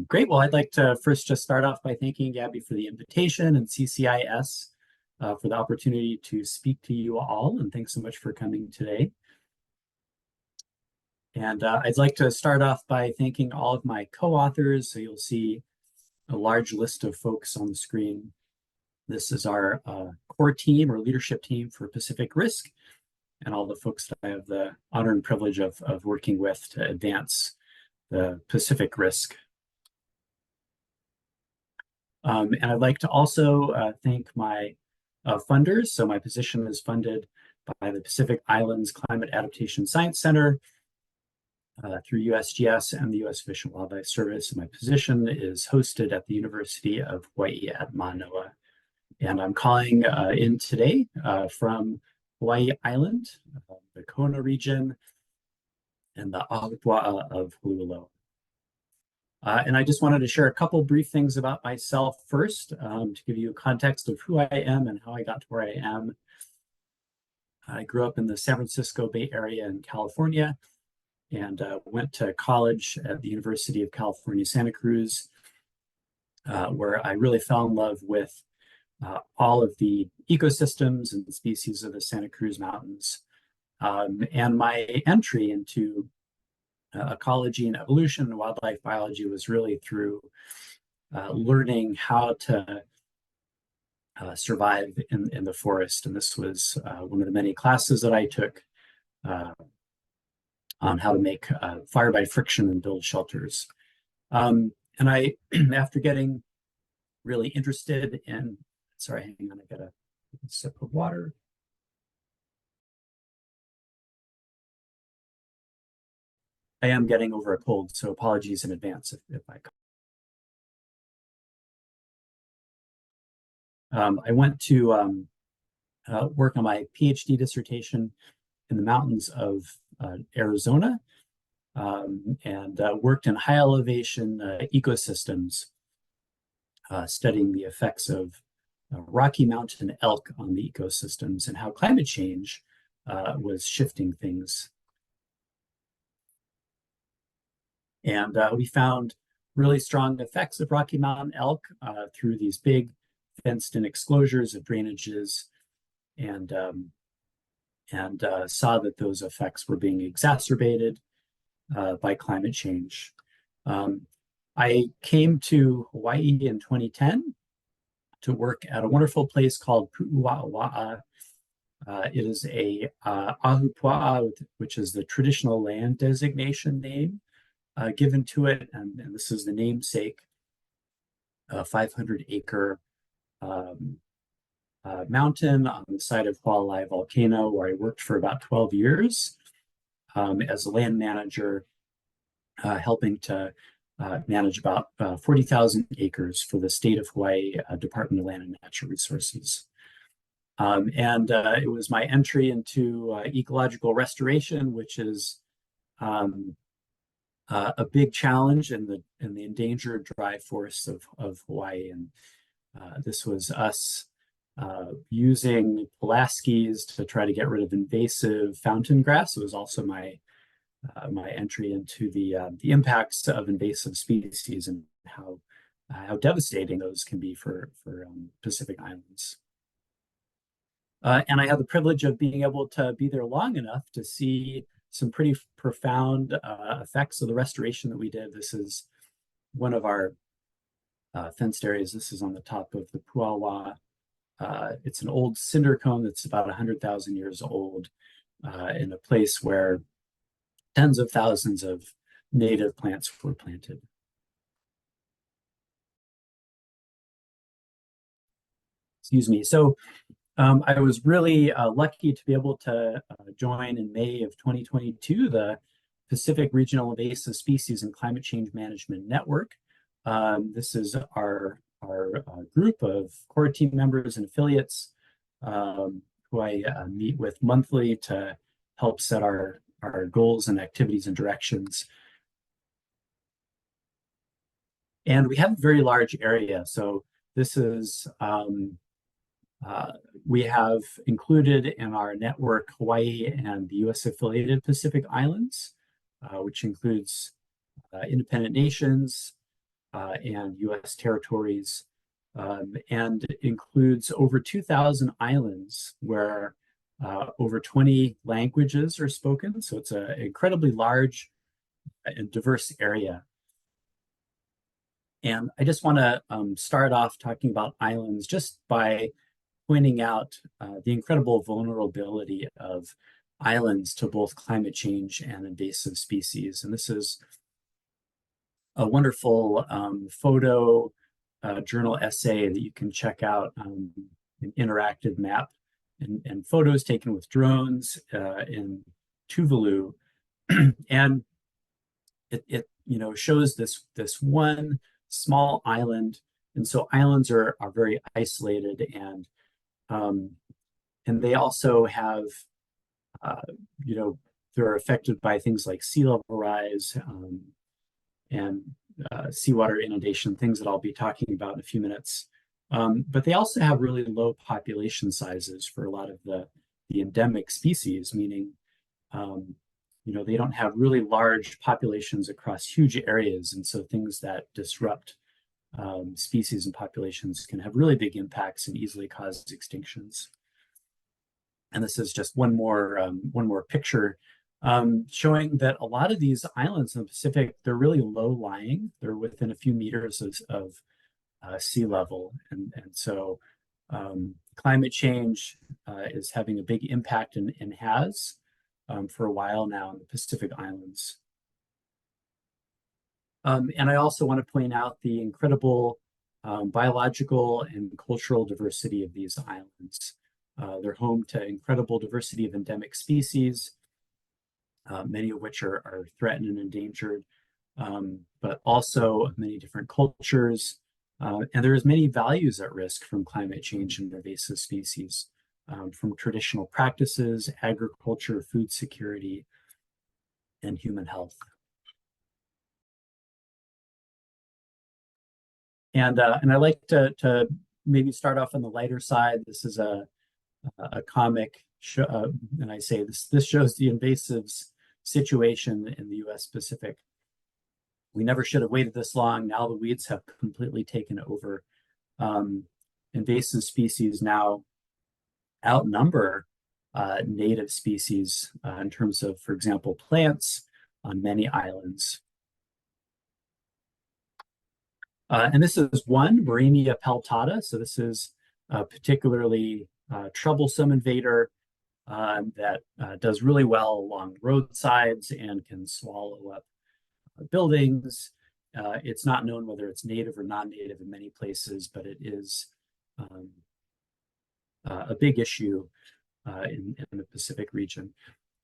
Great. Well, I'd like to first just start off by thanking Gabby for the invitation and CCIS for the opportunity to speak to you all. And thanks so much for coming today. And I'd like to start off by thanking all of my co-authors. So you'll see a large list of folks on the screen. This is our core team or leadership team for Pacific RISCC and all the folks that I have the honor and privilege of working with to advance the Pacific RISCC. And I'd like to also thank my funders. So my position is funded by the Pacific Islands Climate Adaptation Science Center through USGS and the U.S. Fish and Wildlife Service. And my position is hosted at the University of Hawaiʻi at Manoa. And I'm calling in today from Hawaiʻi Island, the Kona region, and the Ahupua'a of Hululo. And I just wanted to share a couple brief things about myself first to give you a context of who I am and how I got to where I am. I grew up in the San Francisco Bay Area in California and went to college at the University of California, Santa Cruz, where I really fell in love with all of the ecosystems and the species of the Santa Cruz Mountains. And my entry into ecology and evolution and wildlife biology was really through learning how to survive in the forest. And this was one of the many classes that I took on how to make fire by friction and build shelters. And I, after getting really interested in, sorry, hang on, I got a sip of water. I am getting over a cold, so apologies in advance if I went to work on my PhD dissertation in the mountains of Arizona and worked in high elevation ecosystems, studying the effects of Rocky Mountain elk on the ecosystems and how climate change was shifting things. And we found really strong effects of Rocky Mountain elk through these big fenced-in exclosures of drainages, and saw that those effects were being exacerbated by climate change. I came to Hawaiʻi in 2010 to work at a wonderful place called Puʻuʻaʻawaʻa. It is a ahupua'a, which is the traditional land designation name given to it, and this is the namesake 500-acre mountain on the site of Hualai volcano, where I worked for about 12 years as a land manager, helping to manage about 40,000 acres for the state of Hawaii Department of Land and Natural Resources. And it was my entry into ecological restoration, which is a big challenge in the endangered dry forests of Hawaii. And this was us using Pulaski's to try to get rid of invasive fountain grass. It was also my entry into the impacts of invasive species and how devastating those can be for Pacific Islands. And I had the privilege of being able to be there long enough to see some pretty profound effects of the restoration that we did. This is one of our fenced areas. This is on the top of the Puawa. It's an old cinder cone that's about 100,000 years old in a place where tens of thousands of native plants were planted. Excuse me. So I was really lucky to be able to join in May of 2022 the Pacific Regional Invasive Species and Climate Change Management Network. This is our group of core team members and affiliates who I meet with monthly to help set our goals and activities and directions. And we have a very large area. So this is, we have included in our network Hawaii and the US affiliated Pacific Islands, which includes independent nations, and US territories, and includes over 2,000 islands where over 20 languages are spoken. So it's an incredibly large and diverse area. And I just want to start off talking about islands just by pointing out the incredible vulnerability of islands to both climate change and invasive species. And this is a wonderful photo journal essay that you can check out, an interactive map and photos taken with drones in Tuvalu. And it shows this one small island. And so islands are very isolated, and they also have they're affected by things like sea level rise and seawater inundation, things that I'll be talking about in a few minutes. But they also have really low population sizes for a lot of the endemic species, meaning they don't have really large populations across huge areas. And so things that disrupt species and populations can have really big impacts and easily cause extinctions. And this is just one more picture showing that a lot of these islands in the Pacific, they're really low lying. They're within a few meters of sea level. And so climate change is having a big impact and has for a while now in the Pacific Islands. And I also want to point out the incredible biological and cultural diversity of these islands. They're home to incredible diversity of endemic species, many of which are threatened and endangered, but also many different cultures. And there's many values at risk from climate change and invasive species, from traditional practices, agriculture, food security, and human health. And I like to maybe start off on the lighter side. This is a comic, and I say this shows the invasives situation in the U.S. Pacific. We never should have waited this long. Now the weeds have completely taken over. Invasive species now outnumber native species in terms of, for example, plants on many islands. And this is one, Marimia peltata. So this is a particularly troublesome invader that does really well along roadsides and can swallow up buildings. It's not known whether it's native or non-native in many places, but it is a big issue in the Pacific region.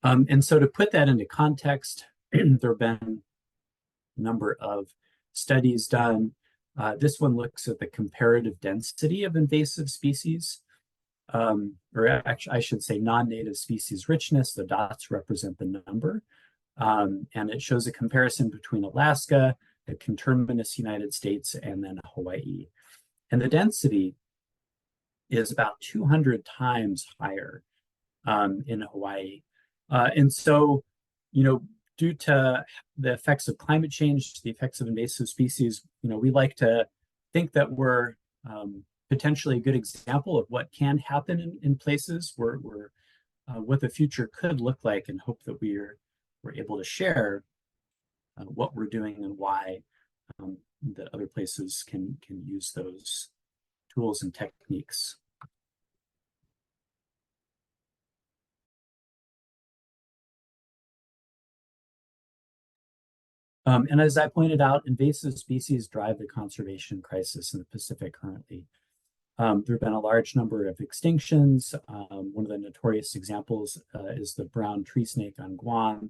And so to put that into context, there have been a number of studies done. This one looks at the comparative density of invasive species, or actually, I should say non-native species richness. The dots represent the number. And it shows a comparison between Alaska, the conterminous United States, and then Hawaii. And the density is about 200 times higher in Hawaii. And so, due to the effects of climate change, the effects of invasive species, we like to think that we're potentially a good example of what can happen in places where what the future could look like, and hope that we're able to share what we're doing and why that other places can use those tools and techniques. And as I pointed out, invasive species drive the conservation crisis in the Pacific currently. There have been a large number of extinctions. One of the notorious examples is the brown tree snake on Guam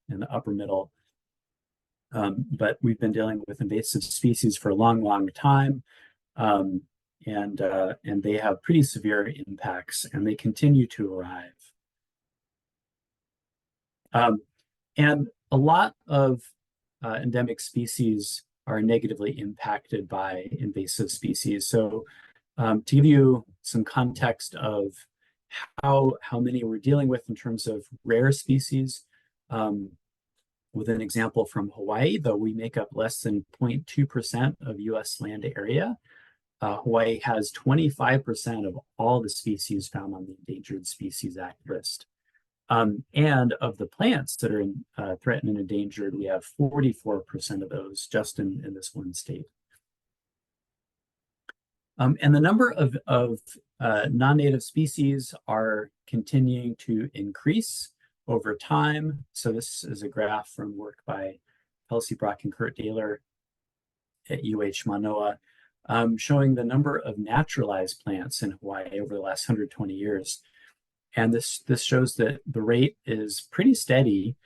in the upper middle. But we've been dealing with invasive species for a long, long time. And they have pretty severe impacts, and they continue to arrive. And a lot of endemic species are negatively impacted by invasive species. So to give you some context of how many we're dealing with in terms of rare species, with an example from Hawaii, though we make up less than 0.2% of US land area. Hawaii has 25% of all the species found on the Endangered Species Act list. And of the plants that are threatened and endangered, we have 44% of those just in this one state. And the number of non-native species are continuing to increase over time. So this is a graph from work by Kelsey Brock and Kurt Daler at UH Manoa, showing the number of naturalized plants in Hawaii over the last 120 years. And this shows that the rate is pretty steady.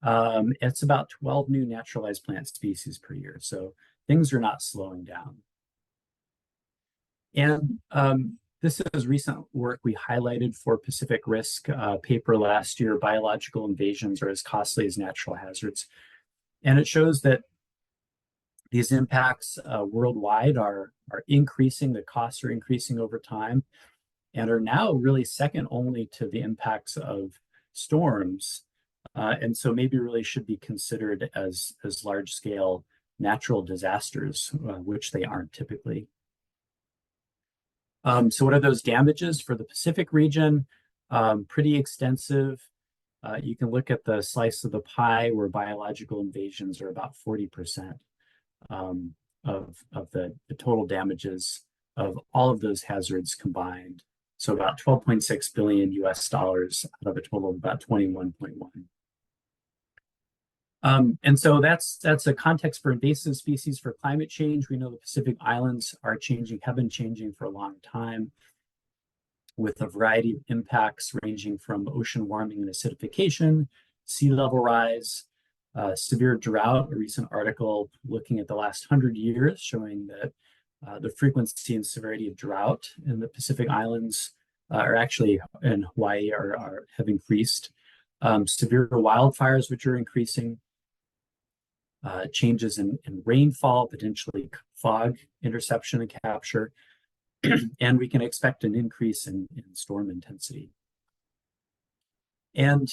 It's about 12 new naturalized plant species per year. So things are not slowing down. And this is recent work we highlighted for Pacific RISCC paper last year, Biological Invasions Are as Costly as Natural Hazards. And it shows that these impacts worldwide are increasing, the costs are increasing over time, and are now really second only to the impacts of storms. And so maybe really should be considered as large-scale natural disasters, which they aren't typically. So what are those damages for the Pacific region? Pretty extensive. You can look at the slice of the pie where biological invasions are about 40% of the total damages of all of those hazards combined. So about 12.6 billion US dollars out of a total of about 21.1. And so that's a context for invasive species for climate change. We know the Pacific Islands are changing, have been changing for a long time, with a variety of impacts ranging from ocean warming and acidification, sea level rise, severe drought. A recent article looking at the last 100 years showing that the frequency and severity of drought in the Pacific Islands are actually in Hawaii have increased. Severe wildfires, which are increasing. Changes in rainfall, potentially fog interception and capture, and we can expect an increase in storm intensity. And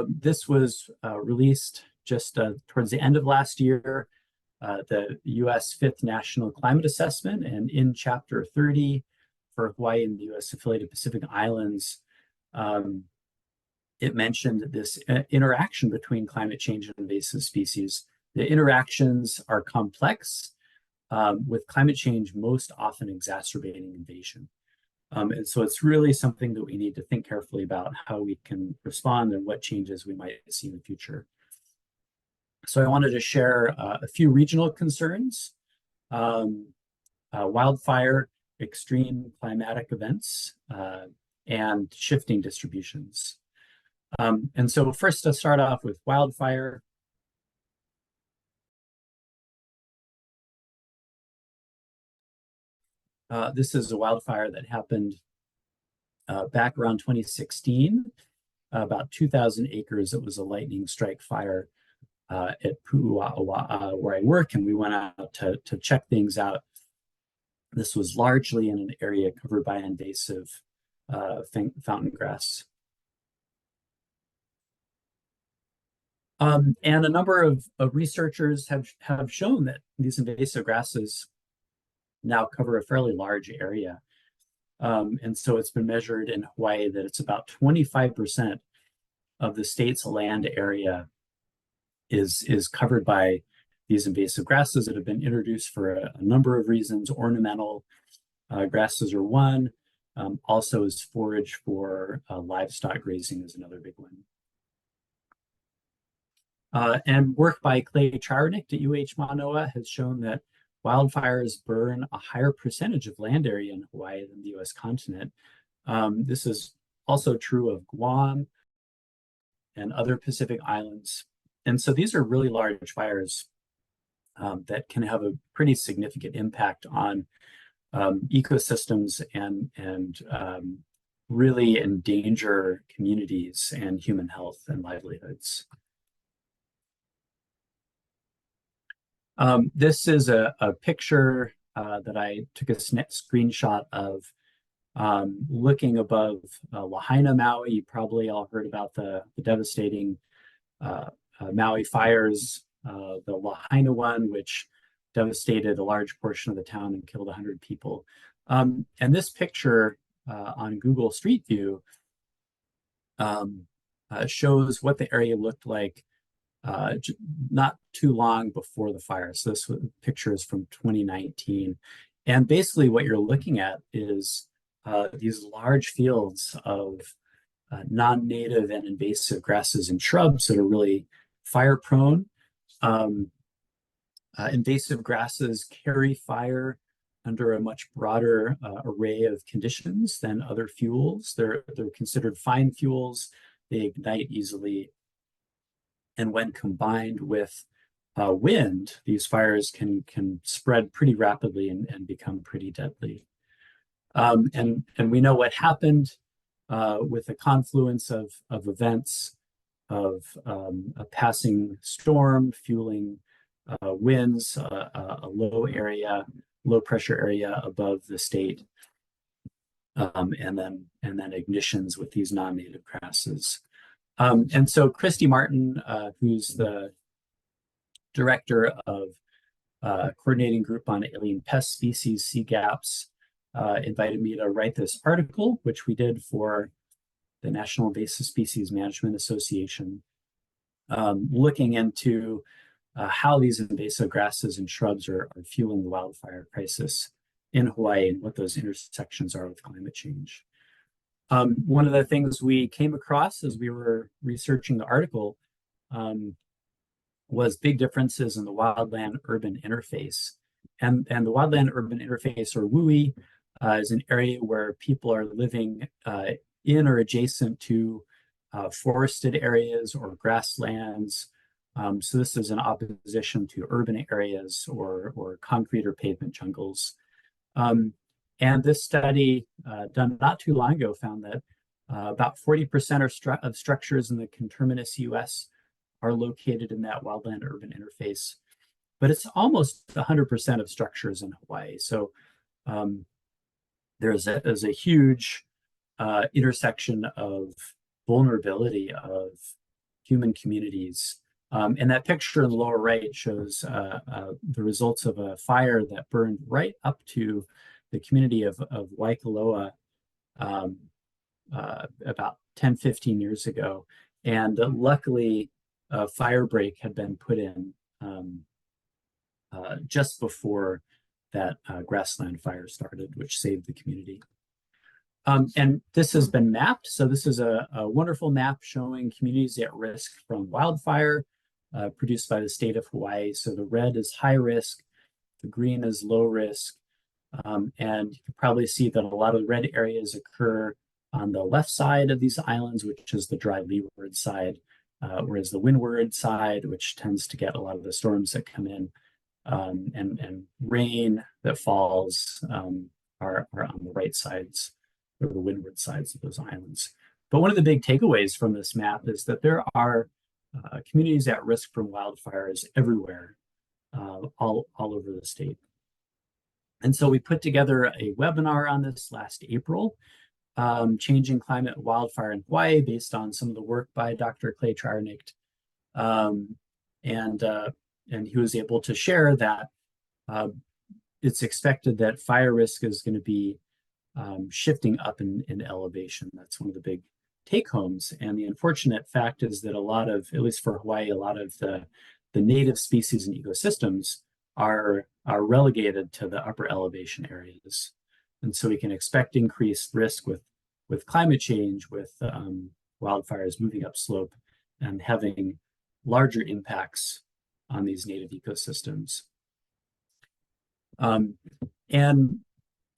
this was released just towards the end of last year, the U.S. Fifth National Climate Assessment, and in Chapter 30 for Hawaii and the U.S. affiliated Pacific Islands, it mentioned this interaction between climate change and invasive species. The interactions are complex, with climate change most often exacerbating invasion. And so it's really something that we need to think carefully about how we can respond and what changes we might see in the future. So I wanted to share a few regional concerns: wildfire, extreme climatic events, and shifting distributions. And so first, to start off with wildfire. This is a wildfire that happened back around 2016, about 2,000 acres. It was a lightning strike fire at Pu'ua'awa'a, where I work, and we went out to check things out. This was largely in an area covered by invasive fountain grass. And a number of researchers have shown that these invasive grasses now cover a fairly large area. And so it's been measured in Hawaii that it's about 25% of the state's land area is covered by these invasive grasses that have been introduced for a number of reasons. Ornamental grasses are one. Also as forage for livestock grazing is another big one. And work by Clay Charnick at UH Manoa has shown that wildfires burn a higher percentage of land area in Hawaii than the US continent. This is also true of Guam and other Pacific islands. And so these are really large fires that can have a pretty significant impact on ecosystems and really endanger communities and human health and livelihoods. This is a picture that I took a screenshot of looking above Lahaina, Maui. You probably all heard about the devastating Maui fires, the Lahaina one, which devastated a large portion of the town and killed 100 people. And this picture on Google Street View shows what the area looked like not too long before the fire. So this picture is from 2019. And basically what you're looking at is these large fields of non-native and invasive grasses and shrubs that are really fire prone. Invasive grasses carry fire under a much broader array of conditions than other fuels. They're considered fine fuels. They ignite easily. And when combined with wind, these fires can spread pretty rapidly and become pretty deadly. And we know what happened with a confluence of events of a passing storm fueling winds, a low pressure area above the state, and then ignitions with these non-native grasses. And so Christy Martin, who's the director of coordinating group on alien pest species, CGAPS, invited me to write this article, which we did for the National Invasive Species Management Association, looking into how these invasive grasses and shrubs are fueling the wildfire crisis in Hawaii and what those intersections are with climate change. One of the things we came across as we were researching the article was big differences in the wildland-urban interface. And the wildland-urban interface, or WUI, is an area where people are living in or adjacent to forested areas or grasslands. So this is in opposition to urban areas or concrete or pavement jungles. And this study done not too long ago found that about 40% of structures in the conterminous US are located in that wildland-urban interface, but it's almost 100% of structures in Hawaii. So there's a huge intersection of vulnerability of human communities. And that picture in the lower right shows the results of a fire that burned right up to the community of Waikoloa about 10, 15 years ago. And luckily, a fire break had been put in just before that grassland fire started, which saved the community. And this has been mapped. So this is a wonderful map showing communities at risk from wildfire produced by the state of Hawaii. So the red is high risk, the green is low risk. And you can probably see that a lot of the red areas occur on the left side of these islands, which is the dry leeward side, whereas the windward side, which tends to get a lot of the storms that come in, and rain that falls are on the right sides or the windward sides of those islands. But one of the big takeaways from this map is that there are communities at risk from wildfires everywhere, all over the state. And so we put together a webinar on this last April, Changing Climate Wildfire in Hawaii, based on some of the work by Dr. Clay Trarnicht. And he was able to share that it's expected that fire risk is going to be shifting up in elevation. That's one of the big take-homes. And the unfortunate fact is that a lot of, at least for Hawaii, a lot of the native species and ecosystems are relegated to the upper elevation areas. And so we can expect increased risk with climate change, with wildfires moving upslope and having larger impacts on these native ecosystems. And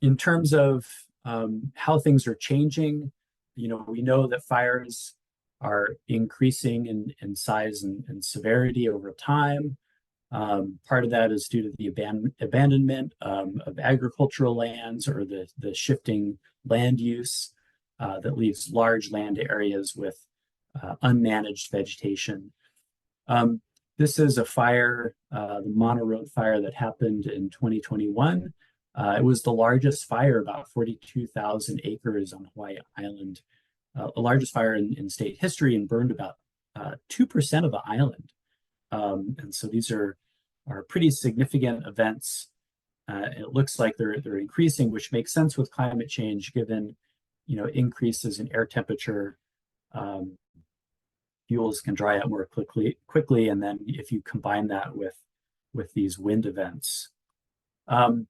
in terms of how things are changing, we know that fires are increasing in size and severity over time. Part of that is due to the abandonment of agricultural lands or the shifting land use that leaves large land areas with unmanaged vegetation. This is a fire, the Mono Road fire that happened in 2021. It was the largest fire, about 42,000 acres on Hawaii Island, the largest fire in state history, and burned about 2% of the island. And so these are pretty significant events. It looks like they're increasing, which makes sense with climate change, given increases in air temperature. Fuels can dry out more quickly, and then if you combine that with these wind events, and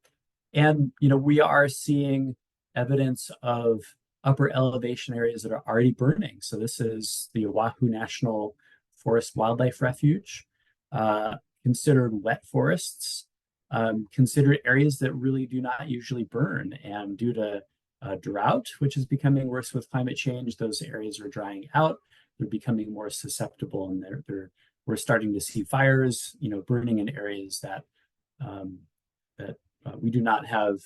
we are seeing evidence of upper elevation areas that are already burning. So this is the Oahu National Forest Wildlife Refuge, considered wet forests, considered areas that really do not usually burn. And due to drought, which is becoming worse with climate change, those areas are drying out. They're becoming more susceptible, and we're starting to see fires, burning in areas that we do not have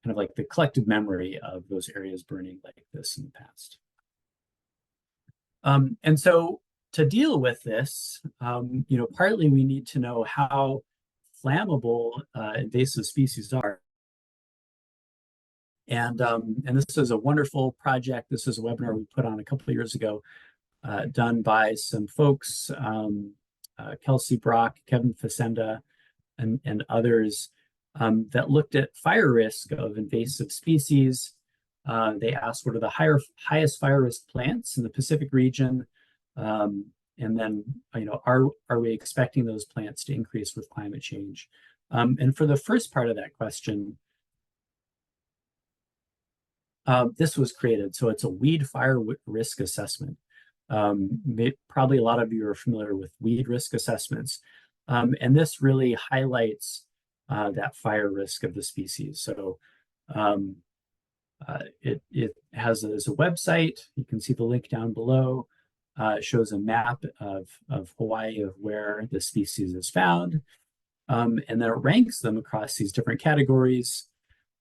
kind of like the collective memory of those areas burning like this in the past. And so to deal with this, partly we need to know how flammable invasive species are. And this is a wonderful project. This is a webinar we put on a couple of years ago, done by some folks, Kelsey Brock, Kevin Facenda, and others, that looked at fire risk of invasive species. They asked what are the highest fire risk plants in the Pacific region, and then are we expecting those plants to increase with climate change? And for the first part of that question, this was created. So it's a weed fire risk assessment. Probably a lot of you are familiar with weed risk assessments. And this really highlights that fire risk of the species. So it has a website. You can see the link down below. It shows a map of Hawaii, of where the species is found. And then it ranks them across these different categories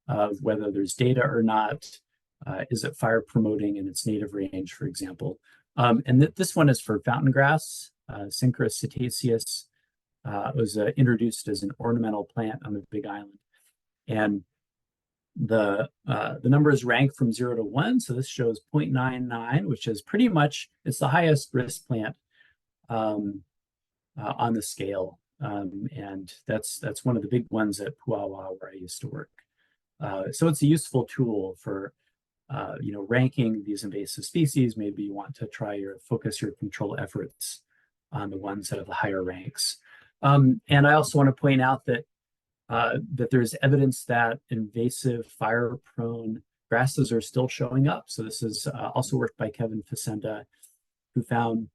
of whether there's data or not. Is it fire promoting in its native range, for example? And this one is for fountain grass, Synchra cetaceous. It was introduced as an ornamental plant on the Big Island. And the numbers rank from 0 to 1. So this shows 0.99, which is pretty much, it's the highest risk plant on the scale. And that's one of the big ones at Puawa, where I used to work. So it's a useful tool for ranking these invasive species. Maybe you want to focus your control efforts on the ones that have the higher ranks. And I also want to point out that there's evidence that invasive fire-prone grasses are still showing up. So this is also work by Kevin Facenda, who found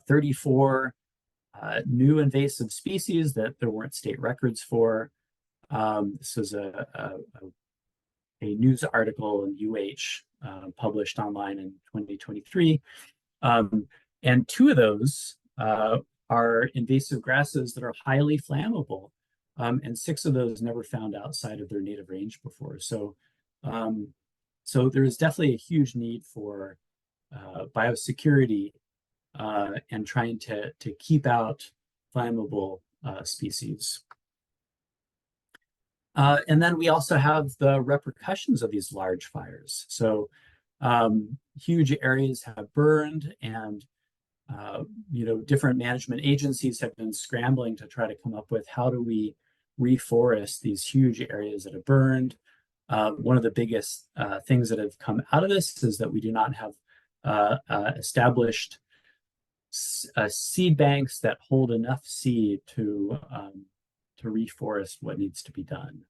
34 new invasive species that there weren't state records for. This was a news article in published online in 2023. And 2 of those are invasive grasses that are highly flammable. And 6 of those never found outside of their native range before. So there is definitely a huge need for biosecurity and trying to keep out flammable species. And then we also have the repercussions of these large fires. So huge areas have burned, and different management agencies have been scrambling to try to come up with how do we reforest these huge areas that have burned. One of the biggest things that have come out of this is that we do not have established seed banks that hold enough seed to reforest what needs to be done.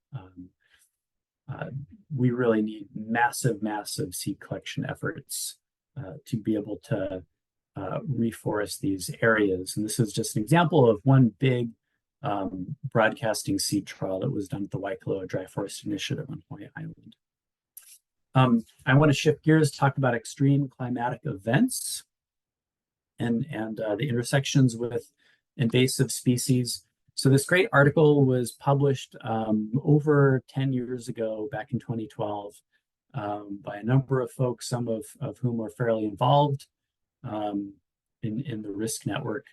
We really need massive seed collection efforts to be able to reforest these areas. And this is just an example of one big broadcasting seed trial that was done at the Waikoloa Dry Forest Initiative on Hawaiʻi Island. I want to shift gears, talk about extreme climatic events and the intersections with invasive species. So this great article was published over 10 years ago, back in 2012, by a number of folks, some of whom are fairly involved in the RISC network.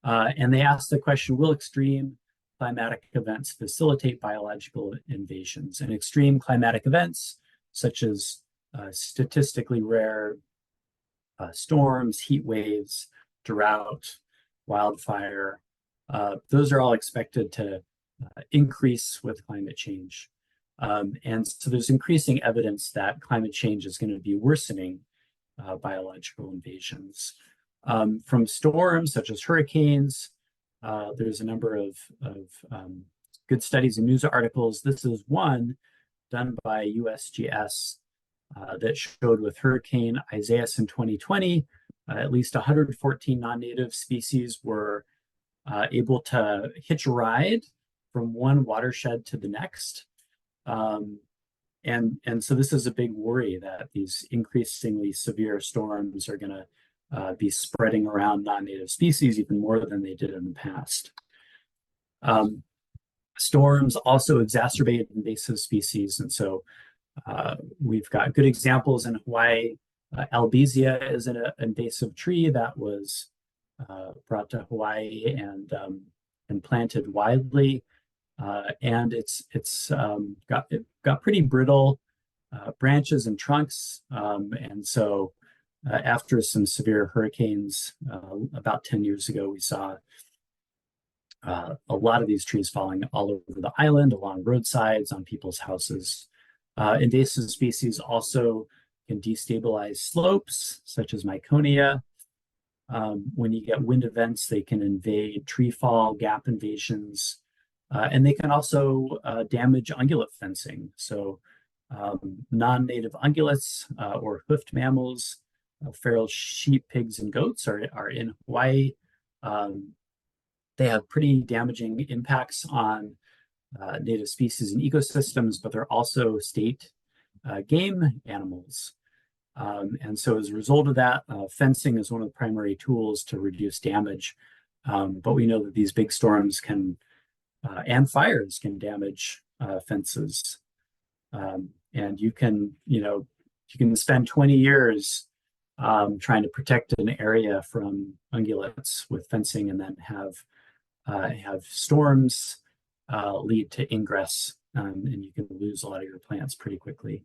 And they asked the question, will extreme climatic events facilitate biological invasions? And extreme climatic events, such as statistically rare storms, heat waves, drought, wildfire. Those are all expected to increase with climate change. And so there's increasing evidence that climate change is going to be worsening biological invasions. From storms such as hurricanes, there's a number of good studies and news articles. This is one done by USGS that showed with Hurricane Isaias in 2020, at least 114 non-native species were able to hitch a ride from one watershed to the next. And so this is a big worry that these increasingly severe storms are going to be spreading around non-native species even more than they did in the past. Storms also exacerbate invasive species, and so we've got good examples in Hawaii. Albizia is an invasive tree that was brought to Hawaii and planted widely, and it's got pretty brittle branches and trunks, and so after some severe hurricanes about 10 years ago, we saw a lot of these trees falling all over the island, along roadsides, on people's houses. Invasive species also can destabilize slopes, such as Miconia. When you get wind events, they can invade tree fall, gap invasions, and they can also damage ungulate fencing. So non-native ungulates or hoofed mammals, feral sheep, pigs, and goats are in Hawaii. They have pretty damaging impacts on native species and ecosystems, but they're also state game animals. And so as a result of that, fencing is one of the primary tools to reduce damage. But we know that these big storms can, and fires can damage fences. And you can spend 20 years trying to protect an area from ungulates with fencing, and then have storms lead to ingress, and you can lose a lot of your plants pretty quickly.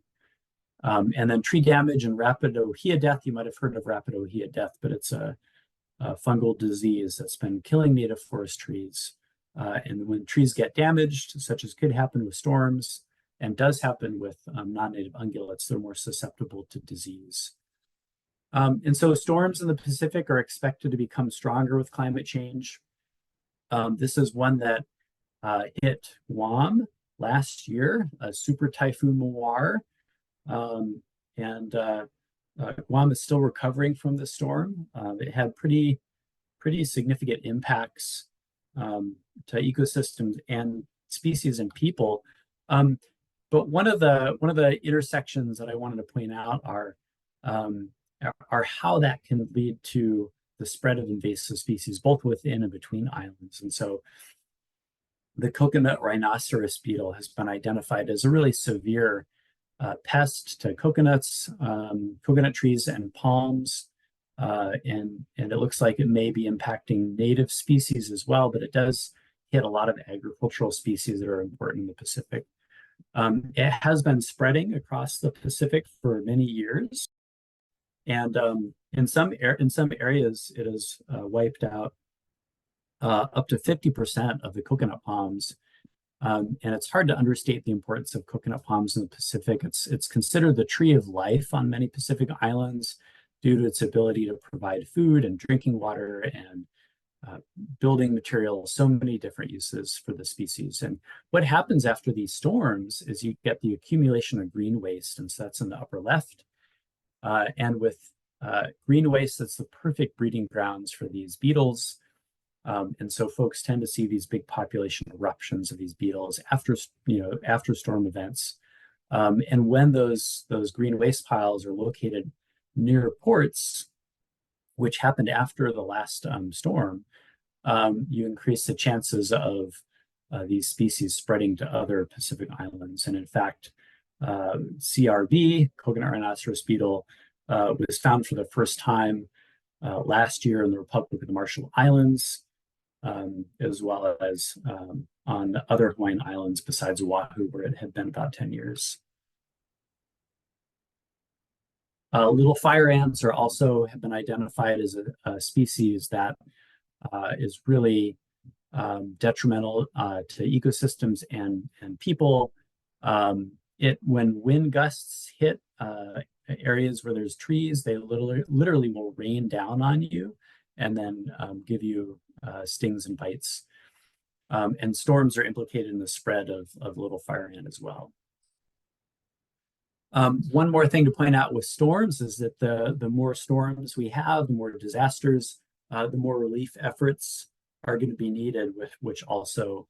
And then tree damage and rapid ohia death. You might have heard of rapid ohia death, but it's a fungal disease that's been killing native forest trees. And when trees get damaged, such as could happen with storms and does happen with non-native ungulates, they're more susceptible to disease. And so storms in the Pacific are expected to become stronger with climate change. This is one that hit Guam last year, a super typhoon Mawar. Guam is still recovering from the storm. It had pretty significant impacts to ecosystems and species and people. But one of the intersections that I wanted to point out are how that can lead to the spread of invasive species, both within and between islands. And so the coconut rhinoceros beetle has been identified as a really severe pest to coconuts, coconut trees, and palms. And it looks like it may be impacting native species as well, but it does hit a lot of agricultural species that are important in the Pacific. It has been spreading across the Pacific for many years. And in some areas, it has wiped out up to 50% of the coconut palms. And it's hard to understate the importance of coconut palms in the Pacific. It's considered the tree of life on many Pacific islands due to its ability to provide food and drinking water and building materials, so many different uses for the species. And what happens after these storms is you get the accumulation of green waste, and so that's in the upper left. And with green waste, that's the perfect breeding grounds for these beetles. And so folks tend to see these big population eruptions of these beetles after storm events. And when those green waste piles are located near ports, which happened after the last storm, you increase the chances of these species spreading to other Pacific islands. And in fact, CRB, coconut rhinoceros beetle, was found for the first time last year in the Republic of the Marshall Islands, as well as on other Hawaiian islands besides Oahu, where it had been about 10 years. Little fire ants are also have been identified as a species that is really detrimental to ecosystems and people. When wind gusts hit areas where there's trees, they literally will rain down on you and then give you stings and bites. And storms are implicated in the spread of little fire ant as well. One more thing to point out with storms is that the more storms we have, the more disasters, the more relief efforts are going to be needed, which also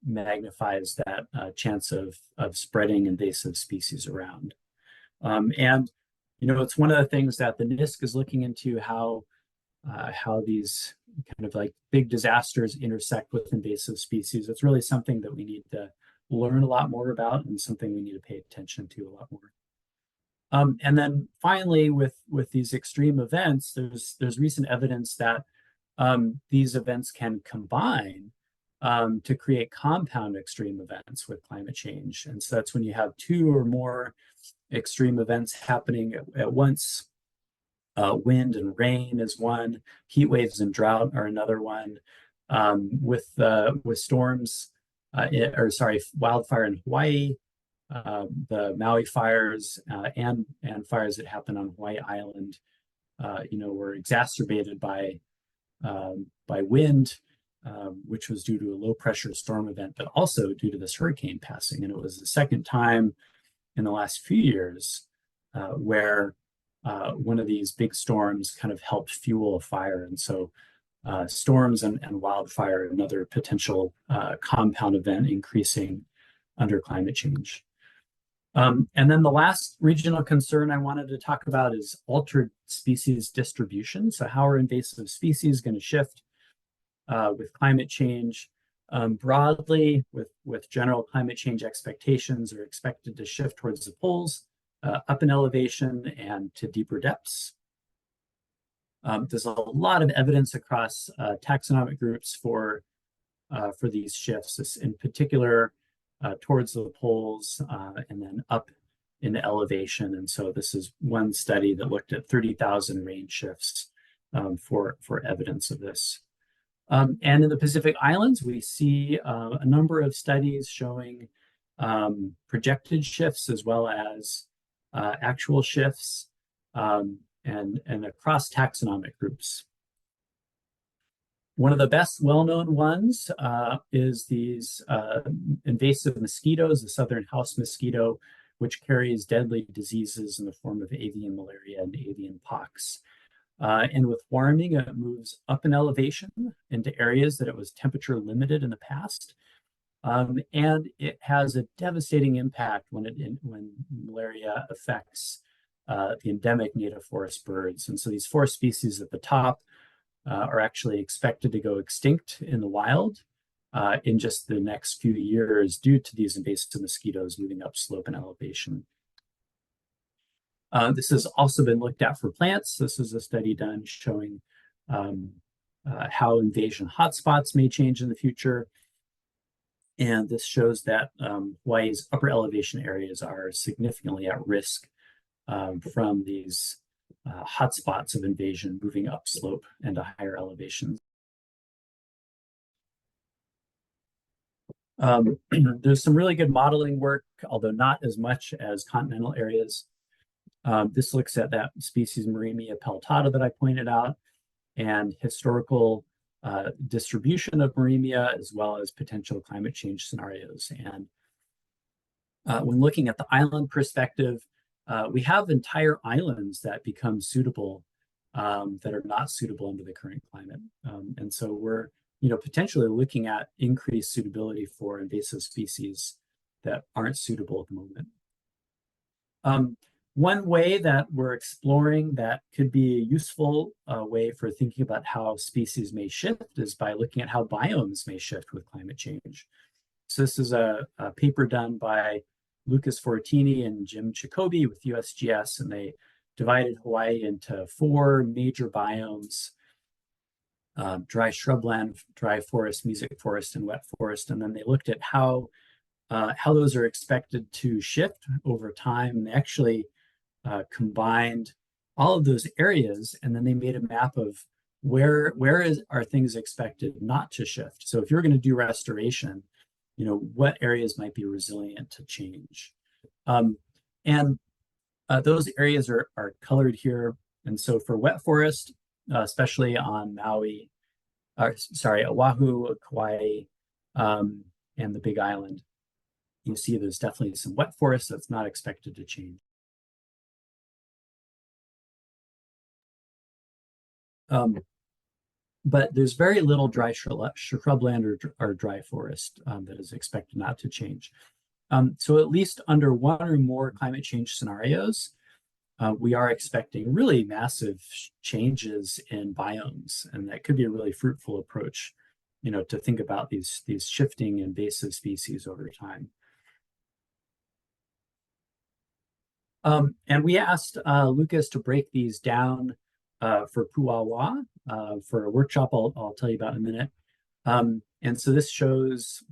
magnifies that chance of spreading invasive species around. And it's one of the things that the NISC is looking into, how these kind of like big disasters intersect with invasive species. It's really something that we need to learn a lot more about and something we need to pay attention to a lot more. And then finally, with these extreme events, there's recent evidence that these events can combine to create compound extreme events with climate change. And so that's when you have two or more extreme events happening at once. Wind and rain is one. Heat waves and drought are another one. With storms, wildfire in Hawaii, the Maui fires and fires that happened on Hawaii Island, were exacerbated by wind, which was due to a low pressure storm event, but also due to this hurricane passing. And it was the second time in the last few years where one of these big storms kind of helped fuel a fire. And so storms and wildfire, another potential compound event increasing under climate change. And then the last regional concern I wanted to talk about is altered species distribution. So how are invasive species going to shift with climate change? Broadly, with general climate change expectations are expected to shift towards the poles, up in elevation and to deeper depths. There's a lot of evidence across taxonomic groups for these shifts, in particular towards the poles and then up in elevation. And so this is one study that looked at 30,000 range shifts for evidence of this. And in the Pacific Islands, we see a number of studies showing projected shifts as well as actual shifts and across taxonomic groups. One of the best well-known ones is these invasive mosquitoes, the southern house mosquito, which carries deadly diseases in the form of avian malaria and avian pox. And with warming, it moves up in elevation into areas that it was temperature limited in the past. And it has a devastating impact when malaria affects the endemic native forest birds. And so these four species at the top are actually expected to go extinct in the wild in just the next few years due to these invasive mosquitoes moving upslope in elevation. This has also been looked at for plants. This is a study done showing how invasion hotspots may change in the future. And this shows that Hawaii's upper elevation areas are significantly at risk from these hotspots of invasion moving upslope and to higher elevations. There's some really good modeling work, although not as much as continental areas. This looks at that species Marimia peltata that I pointed out and historical distribution of Marimia as well as potential climate change scenarios. And when looking at the island perspective, we have entire islands that become suitable that are not suitable under the current climate. And so we're potentially looking at increased suitability for invasive species that aren't suitable at the moment. One way that we're exploring that could be a useful way for thinking about how species may shift is by looking at how biomes may shift with climate change. So this is a paper done by Lucas Fortini and Jim Jacoby with USGS, and they divided Hawaii into 4 major biomes: dry shrubland, dry forest, mesic forest, and wet forest. And then they looked at how those are expected to shift over time. And they actually combined all of those areas, and then they made a map of are things expected not to shift. So if you're going to do restoration, what areas might be resilient to change. And those areas are colored here. And so for wet forest, especially on Oahu, Kauai, and the Big Island, you see there's definitely some wet forest that's not expected to change. But there's very little dry shrubland or dry forest that is expected not to change. So at least under one or more climate change scenarios, we are expecting really massive changes in biomes, and that could be a really fruitful approach, to think about these shifting invasive species over time. And we asked Lucas to break these down for Puawa for a workshop I'll tell you about in a minute. And so this shows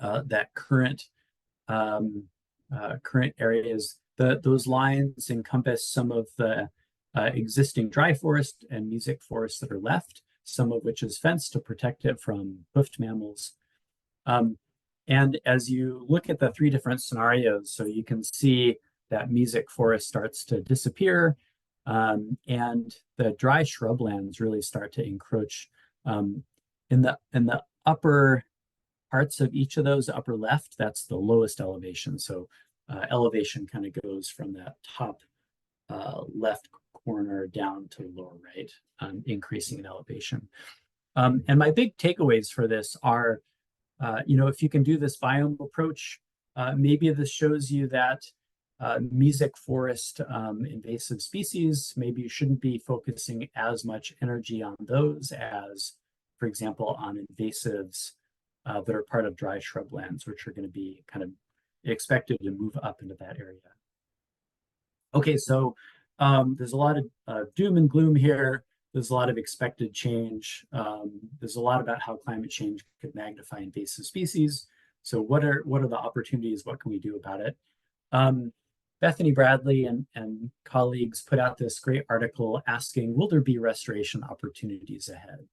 that current areas. Those lines encompass some of the existing dry forest and mesic forest that are left, some of which is fenced to protect it from hoofed mammals. And as you look at the three different scenarios, so you can see that mesic forest starts to disappear, and the dry shrublands really start to encroach. In the upper parts of each of those, upper left, that's the lowest elevation. So elevation kind of goes from that top left corner down to the lower right, increasing in elevation. And my big takeaways for this are, if you can do this biome approach, maybe this shows you that mesic forest invasive species, maybe you shouldn't be focusing as much energy on those as, for example, on invasives that are part of dry shrublands, which are going to be kind of expected to move up into that area. Okay, so there's a lot of doom and gloom here. There's a lot of expected change. There's a lot about how climate change could magnify invasive species. So what are the opportunities? What can we do about it? Bethany Bradley and colleagues put out this great article asking, will there be restoration opportunities ahead?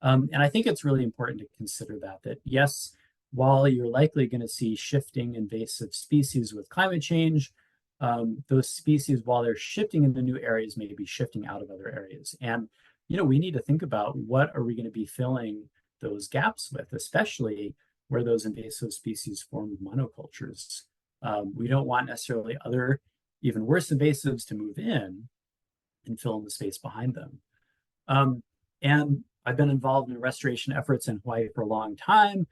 And I think it's really important to consider that yes, while you're likely going to see shifting invasive species with climate change, those species, while they're shifting into new areas, may be shifting out of other areas. And, we need to think about what are we going to be filling those gaps with, especially where those invasive species form monocultures. We don't want necessarily other, even worse invasives to move in and fill in the space behind them. And I've been involved in restoration efforts in Hawaii for a long time.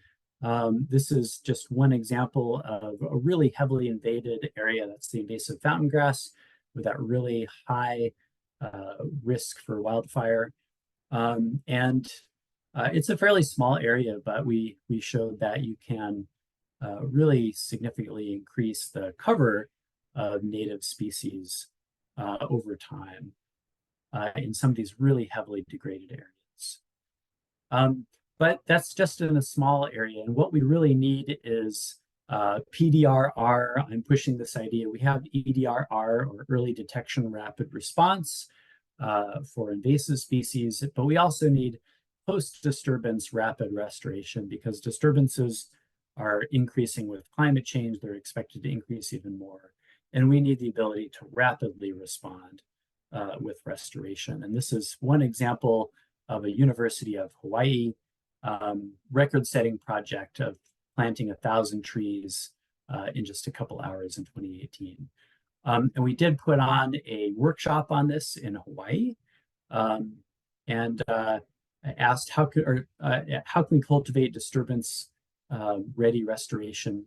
This is just one example of a really heavily invaded area. That's the invasive fountain grass with that really high risk for wildfire. And it's a fairly small area, but we showed that you can really significantly increase the cover of native species over time in some of these really heavily degraded areas. But that's just in a small area. And what we really need is PDRR. I'm pushing this idea. We have EDRR, or early detection rapid response for invasive species, but we also need post-disturbance rapid restoration, because disturbances are increasing with climate change. They're expected to increase even more. And we need the ability to rapidly respond with restoration. And this is one example of a University of Hawaii record-setting project of planting 1,000 trees in just a couple hours in 2018. And we did put on a workshop on this in Hawaii, and asked how can we cultivate disturbance ready restoration.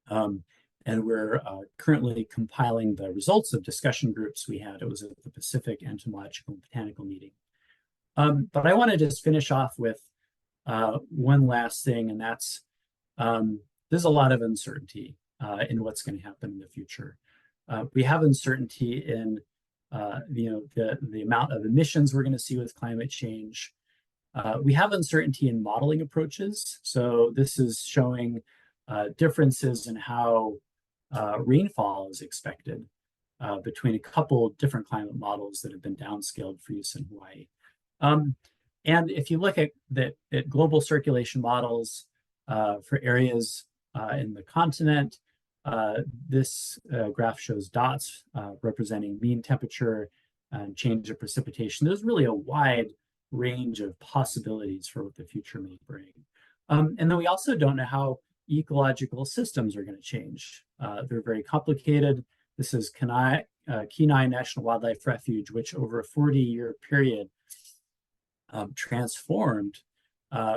And we're currently compiling the results of discussion groups we had. It was at the Pacific Entomological and Botanical meeting. But I want to just finish off with one last thing, and that's there's a lot of uncertainty in what's going to happen in the future. We have uncertainty in the amount of emissions we're going to see with climate change. We have uncertainty in modeling approaches. So this is showing differences in how rainfall is expected. between a couple different climate models that have been downscaled for use in Hawaii. And if you look at global circulation models for areas in the continent, this graph shows dots representing mean temperature and change of precipitation. There's really a wide range of possibilities for what the future may bring. And then we also don't know how ecological systems are going to change. They're very complicated. This is Kenai National Wildlife Refuge, which over a 40-year period transformed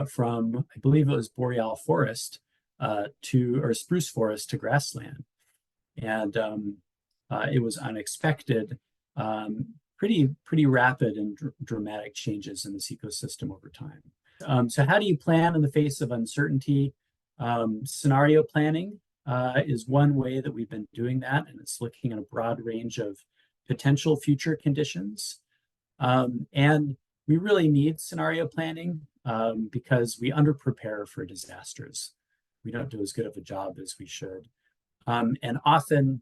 from, I believe it was boreal forest or spruce forest to grassland. And it was unexpected, pretty rapid and dramatic changes in this ecosystem over time. So how do you plan in the face of uncertainty? Scenario planning is one way that we've been doing that, and it's looking at a broad range of potential future conditions. And we really need scenario planning because we underprepare for disasters. We don't do as good of a job as we should. And often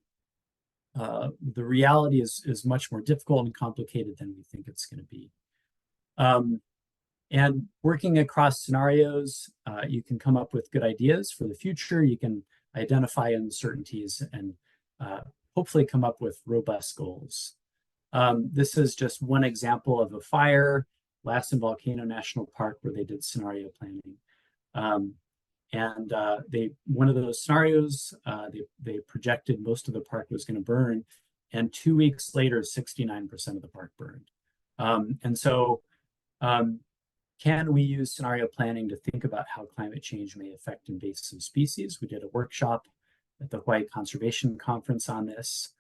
the reality is much more difficult and complicated than we think it's going to be. And working across scenarios, you can come up with good ideas for the future. You can identify uncertainties and hopefully come up with robust goals. This is just one example of a fire, Lassen Volcano National Park, where they did scenario planning. One of those scenarios, they projected most of the park was going to burn, and 2 weeks later, 69% of the park burned. Can we use scenario planning to think about how climate change may affect invasive species? We did a workshop at the Hawaiʻi Conservation Conference on this.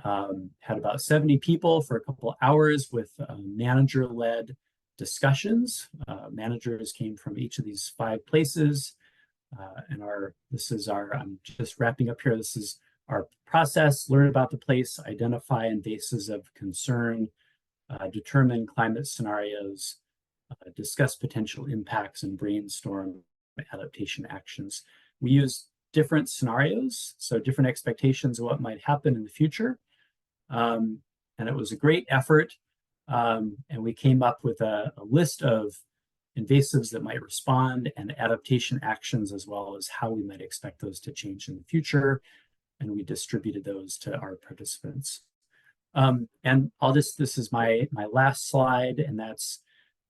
Had about 70 people for a couple of hours with manager-led discussions. Managers came from each of these 5 places. I'm just wrapping up here. This is our process: learn about the place, identify invasives of concern, determine climate scenarios, discuss potential impacts, and brainstorm adaptation actions. We use different scenarios, so different expectations of what might happen in the future. And it was a great effort. And we came up with a list of invasives that might respond and adaptation actions, as well as how we might expect those to change in the future. And we distributed those to our participants. And this is my last slide, and that's,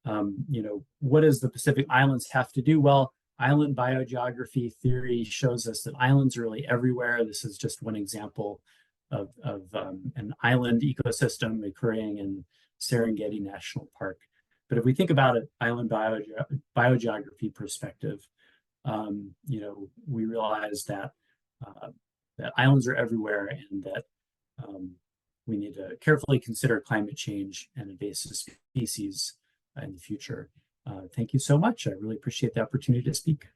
what does the Pacific Islands have to do? Well, island biogeography theory shows us that islands are really everywhere. This is just one example of an island ecosystem occurring in Serengeti National Park. But if we think about it, island biogeography perspective, we realize that islands are everywhere, and that we need to carefully consider climate change and invasive species in the future. Thank you so much. I really appreciate the opportunity to speak.